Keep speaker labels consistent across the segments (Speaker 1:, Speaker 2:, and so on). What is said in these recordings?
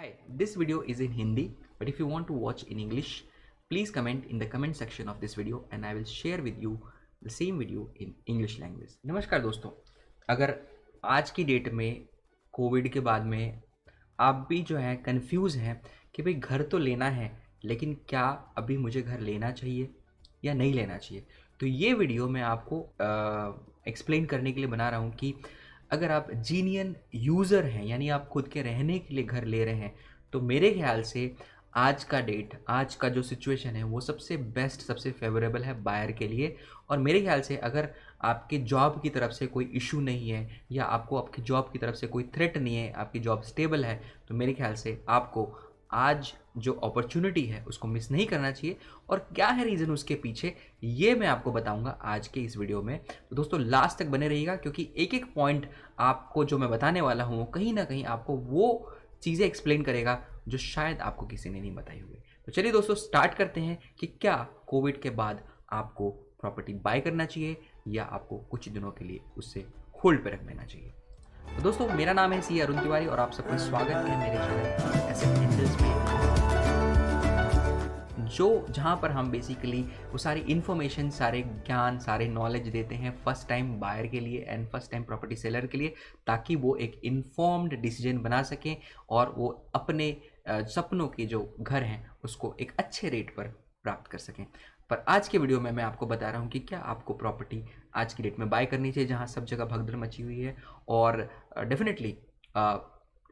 Speaker 1: Hi, this video is in Hindi, but if you want to watch in English, please comment in the comment section of this video and I will share with you the same video in English language. नमस्कार दोस्तों, अगर आज की date में Covid के बाद में आप भी जो है कंफ्यूज हैं कि भाई घर तो लेना है, लेकिन क्या अभी मुझे घर लेना चाहिए या नहीं लेना चाहिए, तो ये वीडियो मैं आपको एक्सप्लेन करने के लिए बना रहा हूँ कि अगर आप जीनियन यूज़र हैं यानी आप खुद के रहने के लिए घर ले रहे हैं, तो मेरे ख्याल से आज का डेट, आज का जो सिचुएशन है वो सबसे बेस्ट, सबसे फेवरेबल है बायर के लिए। और मेरे ख्याल से अगर आपके जॉब की तरफ से कोई इशू नहीं है या आपको आपकी जॉब की तरफ से कोई थ्रेट नहीं है, आपकी जॉब स्टेबल है, तो मेरे ख्याल से आपको आज जो अपॉर्चुनिटी है उसको मिस नहीं करना चाहिए। और क्या है रीज़न उसके पीछे, ये मैं आपको बताऊंगा आज के इस वीडियो में। तो दोस्तों लास्ट तक बने रहिएगा, क्योंकि एक एक पॉइंट आपको जो मैं बताने वाला हूँ कहीं ना कहीं आपको वो चीज़ें एक्सप्लेन करेगा जो शायद आपको किसी ने नहीं बताई हुई। तो चलिए दोस्तों स्टार्ट करते हैं कि क्या कोविड के बाद आपको प्रॉपर्टी बाय करना चाहिए या आपको कुछ दिनों के लिए उससे होल्ड पे रख देना चाहिए। तो दोस्तों मेरा नाम है सी अरुण तिवारी और आप सबका स्वागत है मेरे चैनल एसेट एंजल्स में, जो जहाँ पर हम बेसिकली वो सारी इन्फॉर्मेशन, सारे ज्ञान, सारे नॉलेज देते हैं फर्स्ट टाइम बायर के लिए and first time property seller के लिए, ताकि वो एक इन्फॉर्म्ड डिसीजन बना सकें और वो अपने सपनों के जो घर हैं उसको एक अच्छे रेट पर प्राप्त कर सकें। पर आज के वीडियो में मैं आपको बता रहा हूँ कि क्या आपको प्रॉपर्टी आज की डेट में बाय करनी चाहिए जहाँ सब जगह भगदड़ मची हुई है और डेफिनेटली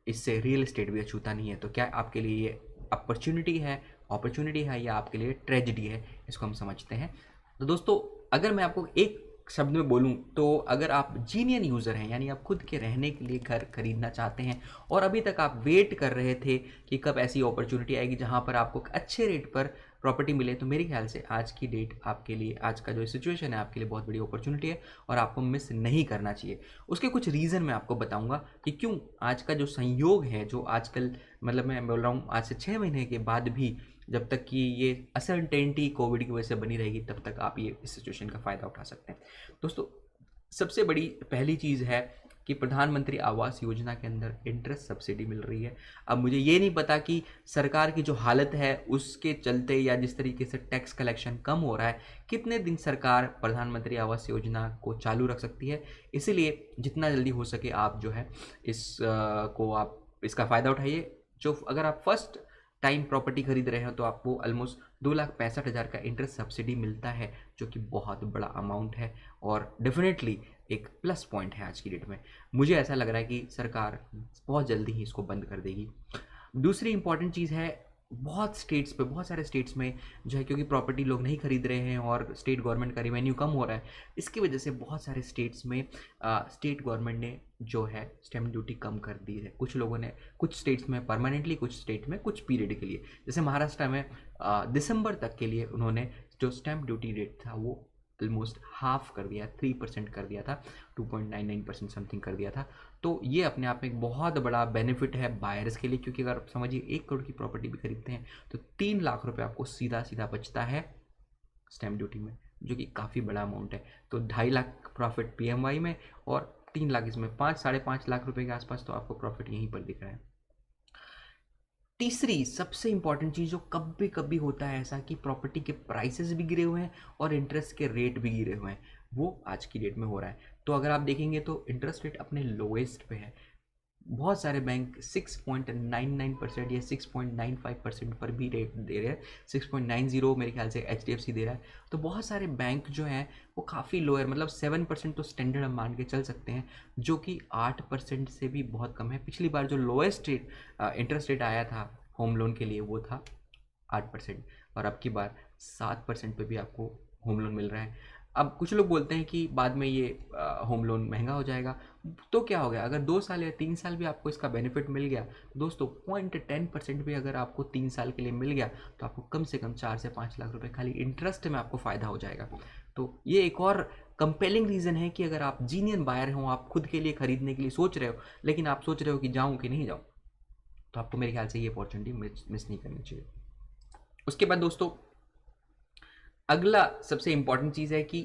Speaker 1: इससे रियल एस्टेट भी अछूता नहीं है। तो क्या आपके लिए ये अपॉर्चुनिटी है या आपके लिए ट्रेजेडी है, इसको हम समझते हैं। तो दोस्तों अगर मैं आपको एक शब्द में बोलूं तो अगर आप जीनियन यूज़र हैं यानी आप खुद के रहने के लिए घर खरीदना चाहते हैं और अभी तक आप वेट कर रहे थे कि कब ऐसी अपॉर्चुनिटी आएगी जहां पर आपको अच्छे रेट पर प्रॉपर्टी मिले, तो मेरे ख्याल से आज की डेट आपके लिए, आज का जो सिचुएशन है आपके लिए बहुत बड़ी अपॉर्चुनिटी है और आपको मिस नहीं करना चाहिए। उसके कुछ रीज़न मैं आपको बताऊंगा कि क्यों आज का जो संयोग है, जो आजकल मतलब मैं बोल रहा हूँ आज से 6 महीने के बाद भी, जब तक कि ये असर्टेनिटी कोविड की वजह से बनी रहेगी तब तक आप ये इस सिचुएशन का फ़ायदा उठा सकते हैं। दोस्तों सबसे बड़ी पहली चीज़ है कि प्रधानमंत्री आवास योजना के अंदर इंटरेस्ट सब्सिडी मिल रही है। अब मुझे ये नहीं पता कि सरकार की जो हालत है उसके चलते या जिस तरीके से टैक्स कलेक्शन कम हो रहा है, कितने दिन सरकार प्रधानमंत्री आवास योजना को चालू रख सकती है। इसीलिए जितना जल्दी हो सके आप जो है को आप इसका फ़ायदा उठाइए। जो अगर आप फर्स्ट टाइम प्रॉपर्टी खरीद रहे हो तो आपको ऑलमोस्ट 2,65,000 का इंटरेस्ट सब्सिडी मिलता है, जो कि बहुत बड़ा अमाउंट है और डेफिनेटली एक प्लस पॉइंट है आज की डेट में। मुझे ऐसा लग रहा है कि सरकार बहुत जल्दी ही इसको बंद कर देगी। दूसरी इंपॉर्टेंट चीज़ है, बहुत सारे स्टेट्स में जो है, क्योंकि प्रॉपर्टी लोग नहीं खरीद रहे हैं और स्टेट गवर्नमेंट का रिवेन्यू कम हो रहा है, इसकी वजह से बहुत सारे स्टेट्स में स्टेट गवर्नमेंट ने जो है स्टैम्प ड्यूटी कम कर दी है। कुछ लोगों ने, कुछ स्टेट्स में परमानेंटली, कुछ स्टेट में कुछ पीरियड के लिए, जैसे महाराष्ट्र में दिसंबर तक के लिए उन्होंने जो स्टैम्प ड्यूटी रेट था वो ऑलमोस्ट हाफ कर दिया, 3% कर दिया था, 2.99% समथिंग कर दिया था। तो ये अपने आप में एक बहुत बड़ा बेनिफिट है बायर्स के लिए, क्योंकि अगर आप समझिए 1 करोड़ की प्रॉपर्टी भी खरीदते हैं तो 3 लाख रुपए आपको सीधा सीधा बचता है स्टैम्प ड्यूटी में, जो कि काफ़ी बड़ा अमाउंट है। तो 2.5 लाख प्रॉफिट पीएमवाई में और 3 लाख इसमें, 5-5.5 लाख रुपए के आसपास तो आपको प्रॉफिट यहीं पर दिख रहा है। तीसरी सबसे इंपॉर्टेंट चीज़, जो कभी कभी होता है ऐसा कि प्रॉपर्टी के प्राइसेस भी गिरे हुए हैं और इंटरेस्ट के रेट भी गिरे हुए हैं, वो आज की डेट में हो रहा है। तो अगर आप देखेंगे तो इंटरेस्ट रेट अपने लोएस्ट पे है। बहुत सारे बैंक 6.99% या 6.95% पर भी रेट दे रहे हैं। 6.90 मेरे ख्याल से HDFC दे रहा है। तो बहुत सारे बैंक जो हैं वो काफ़ी लोअर, मतलब 7% तो स्टैंडर्ड हम मान के चल सकते हैं, जो कि 8% से भी बहुत कम है। पिछली बार जो लोएस्ट रेट इंटरेस्ट रेट आया था होम लोन के लिए वो था 8%, और अब की बार 7% पे भी आपको होम लोन मिल रहा है। अब कुछ लोग बोलते हैं कि बाद में ये होम लोन महंगा हो जाएगा, तो क्या हो गया, अगर 2 साल या 3 साल भी आपको इसका बेनिफिट मिल गया, दोस्तों 0.10% भी अगर आपको 3 साल के लिए मिल गया तो आपको कम से कम 4 से 5 लाख रुपए खाली इंटरेस्ट में आपको फ़ायदा हो जाएगा। तो ये एक और कंपेलिंग रीज़न है कि अगर आप जीनियन बायर हो, आप खुद के लिए खरीदने के लिए सोच रहे हो, लेकिन आप सोच रहे हो कि जाऊँ कि नहीं जाऊँ, तो आपको मेरे ख्याल से ये अपॉर्चुनिटी मिस नहीं करनी चाहिए। उसके बाद दोस्तों अगला सबसे इम्पॉर्टेंट चीज़ है कि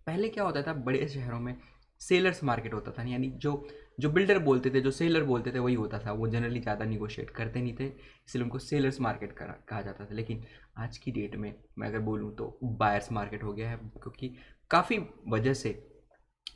Speaker 1: पहले क्या होता था, बड़े शहरों में सेलर्स मार्केट होता था, यानी जो जो बिल्डर बोलते थे, जो सेलर बोलते थे वही होता था। वो जनरली ज़्यादा निगोशिएट करते नहीं थे, इसलिए उनको सेलर्स मार्केट कहा जाता था। लेकिन आज की डेट में मैं अगर बोलूँ तो बायर्स मार्केट हो गया है, क्योंकि काफ़ी वजह से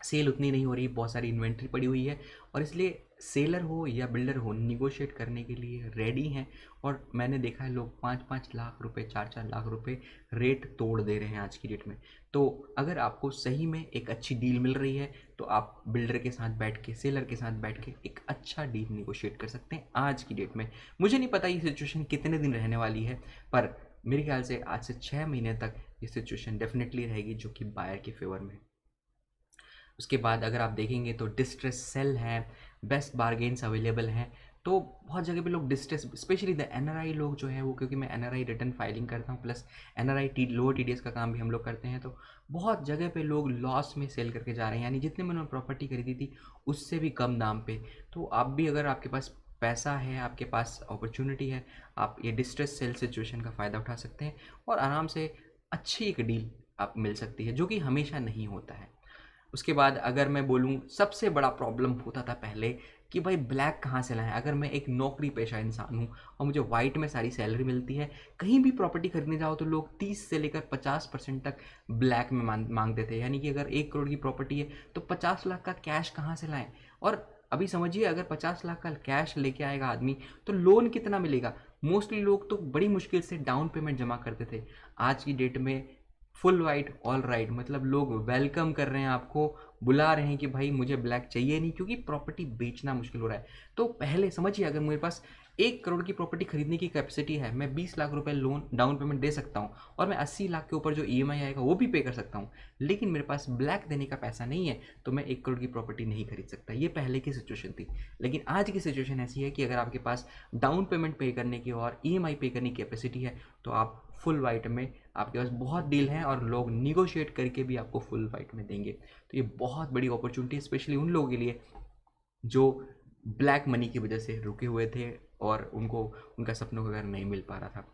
Speaker 1: सेल उतनी नहीं हो रही, बहुत सारी इन्वेंट्री पड़ी हुई है, और इसलिए सेलर हो या बिल्डर हो निगोशिएट करने के लिए रेडी हैं। और मैंने देखा है लोग 5-5 लाख रुपए, 4-4 लाख रुपए रेट तोड़ दे रहे हैं आज की डेट में। तो अगर आपको सही में एक अच्छी डील मिल रही है तो आप बिल्डर के साथ बैठ के, सेलर के साथ बैठ के एक अच्छा डील निगोशिएट कर सकते हैं आज की डेट में। मुझे नहीं पता ये सिचुएशन कितने दिन रहने वाली है, पर मेरे ख्याल से आज से 6 महीने तक ये सिचुएशन डेफिनेटली रहेगी, जो कि बायर के फेवर में है। उसके बाद अगर आप देखेंगे तो डिस्ट्रेस सेल हैं, बेस्ट बारगेन्स अवेलेबल हैं। तो बहुत जगह पे लोग डिस्ट्रेस, स्पेशली द एनआरआई लोग जो है वो, क्योंकि मैं एनआरआई रिटर्न फाइलिंग करता हूँ प्लस एनआरआई लोअर टीडीएस का काम भी हम लोग करते हैं, तो बहुत जगह पे लोग लॉस में सेल करके जा रहे हैं, यानी जितने में उन्होंने प्रॉपर्टी खरीदी थी उससे भी कम दाम पे। तो आप भी, अगर आपके पास पैसा है, आपके पास अपॉर्चुनिटी है, आप ये डिस्ट्रेस सेल सिचुएशन का फ़ायदा उठा सकते हैं और आराम से अच्छी एक डील आप मिल सकती है, जो कि हमेशा नहीं होता है। उसके बाद अगर मैं बोलूँ, सबसे बड़ा प्रॉब्लम होता था पहले कि भाई ब्लैक कहाँ से लाएं। अगर मैं एक नौकरी पेशा इंसान हूँ और मुझे वाइट में सारी सैलरी मिलती है, कहीं भी प्रॉपर्टी खरीदने जाओ तो लोग 30 से लेकर 50% तक ब्लैक में मांगते थे। यानी कि अगर 1 करोड़ की प्रॉपर्टी है तो 50 लाख का कैश कहाँ से लाएं। और अभी समझिए, अगर 50 लाख का कैश लेके आएगा आदमी तो लोन कितना मिलेगा। मोस्टली लोग तो बड़ी मुश्किल से डाउन पेमेंट जमा करते थे। आज की डेट में फुल वाइट ऑल राइट, मतलब लोग वेलकम कर रहे हैं, आपको बुला रहे हैं कि भाई मुझे ब्लैक चाहिए नहीं, क्योंकि प्रॉपर्टी बेचना मुश्किल हो रहा है। तो पहले समझिए, अगर मेरे पास 1 करोड़ की प्रॉपर्टी खरीदने की कैपेसिटी है, मैं 20 लाख रुपए लोन डाउन पेमेंट दे सकता हूँ और मैं 80 लाख के ऊपर जो ईएमआई आएगा वो भी पे कर सकता हूँ, लेकिन मेरे पास ब्लैक देने का पैसा नहीं है, तो मैं 1 करोड़ की प्रॉपर्टी नहीं खरीद सकता। ये पहले की सिचुएशन थी। लेकिन आज की सिचुएशन ऐसी है कि अगर आपके पास डाउन पेमेंट पे करने की और ईएमआई पे करने की कैपेसिटी है तो आप फुल वाइट में, आपके पास बहुत डील हैं और लोग निगोशिएट करके भी आपको फुल वाइट में देंगे। तो ये बहुत बड़ी अपॉर्चुनिटी है, स्पेशली उन लोगों के लिए जो ब्लैक मनी की वजह से रुके हुए थे और उनको उनका सपनों का घर नहीं मिल पा रहा था।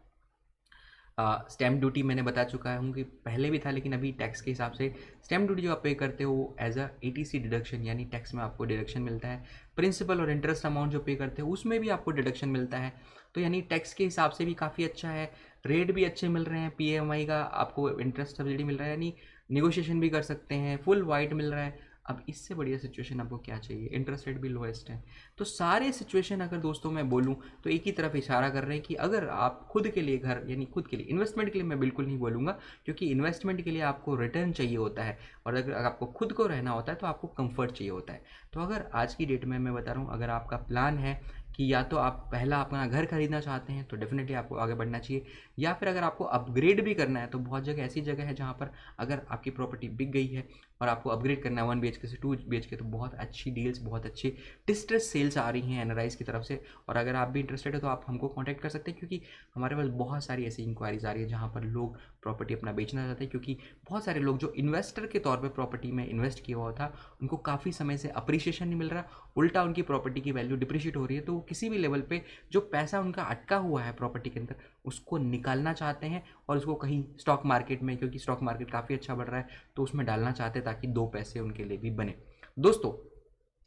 Speaker 1: स्टैम्प ड्यूटी मैंने बता चुका हूँ कि पहले भी था, लेकिन अभी टैक्स के हिसाब से स्टैम्प ड्यूटी जो आप पे करते हो वो एज अ एटीसी डिडक्शन, यानी टैक्स में आपको डिडक्शन मिलता है। प्रिंसिपल और इंटरेस्ट अमाउंट जो पे करते हो उसमें भी आपको डिडक्शन मिलता है। तो यानी टैक्स के हिसाब से भी काफ़ी अच्छा है, रेट भी अच्छे मिल रहे हैं, पीएमआई का आपको इंटरेस्ट सब्सिडी मिल रहा है, यानी निगोशिएशन भी कर सकते हैं, फुल वाइट मिल रहा है। अब इससे बढ़िया सिचुएशन आपको क्या चाहिए, इंटरेस्ट रेट भी लोएस्ट है। तो सारे सिचुएशन अगर दोस्तों मैं बोलूँ तो एक ही तरफ इशारा कर रहे हैं कि अगर आप खुद के लिए घर, यानी खुद के लिए इन्वेस्टमेंट के लिए मैं बिल्कुल नहीं बोलूँगा, क्योंकि इन्वेस्टमेंट के लिए आपको रिटर्न चाहिए होता है और अगर आपको खुद को रहना होता है तो आपको कंफर्ट चाहिए होता है। तो अगर आज की डेट में मैं बता रहा हूँ, अगर आपका प्लान है कि या तो आप पहला अपना घर खरीदना चाहते हैं तो डेफिनेटली आपको आगे बढ़ना चाहिए, या फिर अगर आपको अपग्रेड भी करना है तो बहुत जगह ऐसी जगह है जहाँ पर अगर आपकी प्रॉपर्टी बिक गई है और आपको अपग्रेड करना है 1 BHK से 2 BHK, तो बहुत अच्छी डील्स, बहुत अच्छी डिस्ट्रेस सेल्स आ रही हैं एनआरआईज की तरफ से। और अगर आप भी इंटरेस्टेड है तो आप हमको कॉन्टैक्ट कर सकते हैं, क्योंकि हमारे पास बहुत सारी ऐसी इंक्वायरीज आ रही है जहाँ पर लोग प्रॉपर्टी अपना बेचना चाहते हैं। क्योंकि बहुत सारे लोग जो इन्वेस्टर के तौर पर प्रॉपर्टी में इन्वेस्ट किया हुआ था, उनको काफ़ी समय से अप्रिशिएशन नहीं मिल रहा, उल्टा उनकी प्रॉपर्टी की वैल्यू डिप्रिशिएट हो रही है। तो किसी भी लेवल पे जो पैसा उनका अटका हुआ है प्रॉपर्टी के अंदर, उसको निकालना चाहते हैं और उसको कहीं स्टॉक मार्केट में, क्योंकि स्टॉक मार्केट काफ़ी अच्छा बढ़ रहा है, तो उसमें डालना चाहते हैं ताकि 2 पैसे उनके लिए भी बने। दोस्तों,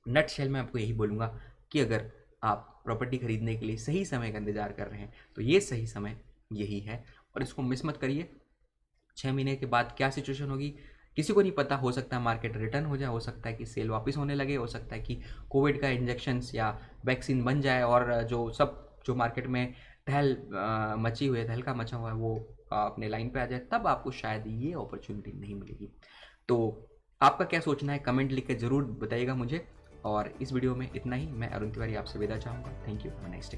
Speaker 1: नट शेल में आपको यही बोलूँगा कि अगर आप प्रॉपर्टी खरीदने के लिए सही समय का इंतजार कर रहे हैं तो ये सही समय यही है और इसको मिस मत करिए। 6 महीने के बाद क्या सिचुएशन होगी किसी को नहीं पता। हो सकता है मार्केट रिटर्न हो जाए, हो सकता है कि सेल वापस होने लगे, हो सकता है कि कोविड का इंजेक्शंस या वैक्सीन बन जाए और जो मार्केट में मची हुई है, तहलका मचा हुआ है, वो अपने लाइन पे आ जाए, तब आपको शायद ये अपॉर्चुनिटी नहीं मिलेगी। तो आपका क्या सोचना है, कमेंट लिख के ज़रूर बताइएगा मुझे। और इस वीडियो में इतना ही। मैं अरुण तिवारी आपसे विदा चाहूँगा। Thank you, have a nice day.